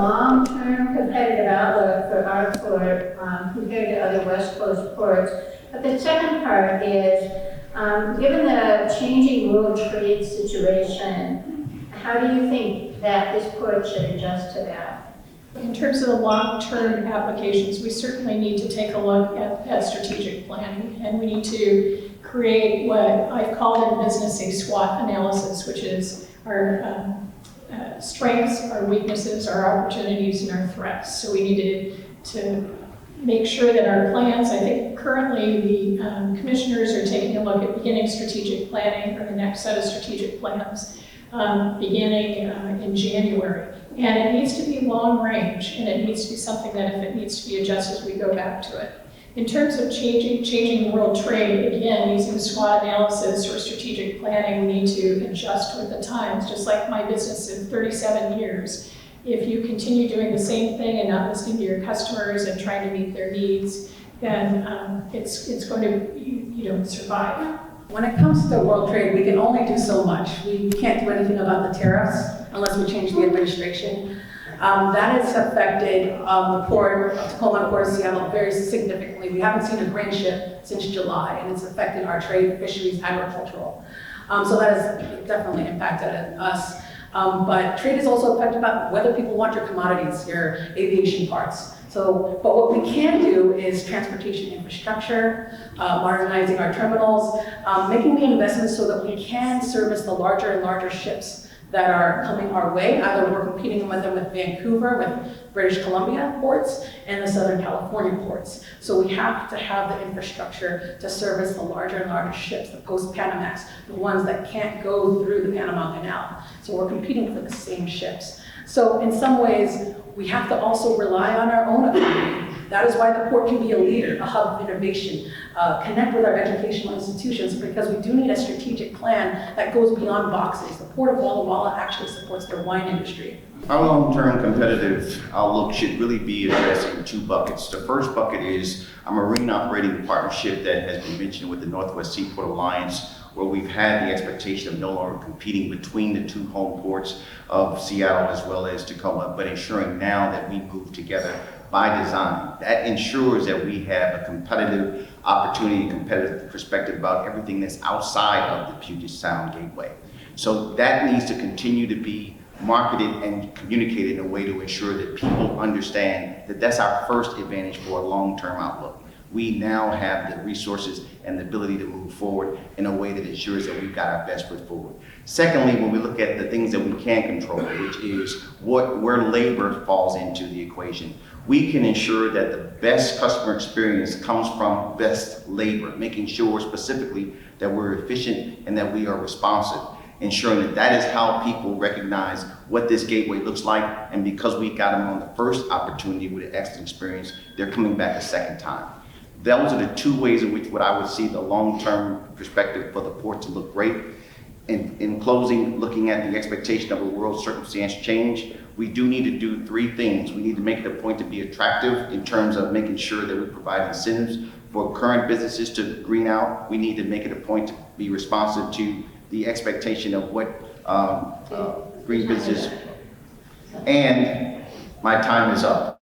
long-term competitive outlook for our port compared to other West Coast ports. But the second part is, given the changing world trade situation, how do you think that this port should adjust to that? In terms of the long-term applications, we certainly need to take a look at strategic planning, and we need to create what I've called in business a SWOT analysis, which is our strengths, our weaknesses, our opportunities, and our threats. So we need to make sure that our plans, I think currently the commissioners are taking a look at beginning strategic planning or the next set of strategic plans beginning in January. And it needs to be long range, and it needs to be something that if it needs to be adjusted, we go back to it. In terms of changing world trade, again, using SWOT analysis or strategic planning, we need to adjust with the times. Just like my business in 37 years, if you continue doing the same thing and not listening to your customers and trying to meet their needs, then it's going to, you don't survive. When it comes to world trade, we can only do so much. We can't do anything about the tariffs unless we change the administration. That has affected the port, Tacoma Port of Seattle, very significantly. We haven't seen a grain ship since July, and it's affected our trade, fisheries, agricultural. So that has definitely impacted us. But trade is also affected by whether people want your commodities, your aviation parts. But what we can do is transportation infrastructure, modernizing our terminals, making the investments so that we can service the larger and larger ships that are coming our way. Either we're competing with them with Vancouver, with British Columbia ports, and the Southern California ports. So we have to have the infrastructure to service the larger and larger ships, the post-Panamax, the ones that can't go through the Panama Canal. So we're competing for the same ships. So in some ways, we have to also rely on our own economy. That is why the port can be a leader, a hub of innovation, connect with our educational institutions, because we do need a strategic plan that goes beyond boxes. The Port of Walla Walla actually supports their wine industry. Our long-term competitive outlook should really be addressed in two buckets. The first bucket is a marine operating partnership that has been mentioned with the Northwest Seaport Alliance, where we've had the expectation of no longer competing between the two home ports of Seattle as well as Tacoma, but ensuring now that we move together by design. That ensures that we have a competitive opportunity, competitive perspective about everything that's outside of the Puget Sound Gateway. So that needs to continue to be marketed and communicated in a way to ensure that people understand that that's our first advantage for a long-term outlook. We now have the resources and the ability to move forward in a way that ensures that we've got our best foot forward. Secondly, when we look at the things that we can control, which is where labor falls into the equation, we can ensure that the best customer experience comes from best labor, making sure specifically that we're efficient and that we are responsive, ensuring that that is how people recognize what this gateway looks like, and because we got them on the first opportunity with an excellent experience, they're coming back a second time. Those are the two ways in which what I would see the long-term perspective for the port to look great. In closing, looking at the expectation of a world circumstance change, we do need to do three things. We need to make it a point to be attractive in terms of making sure that we provide incentives for current businesses to green out. We need to make it a point to be responsive to the expectation of what green businesses, and my time is up.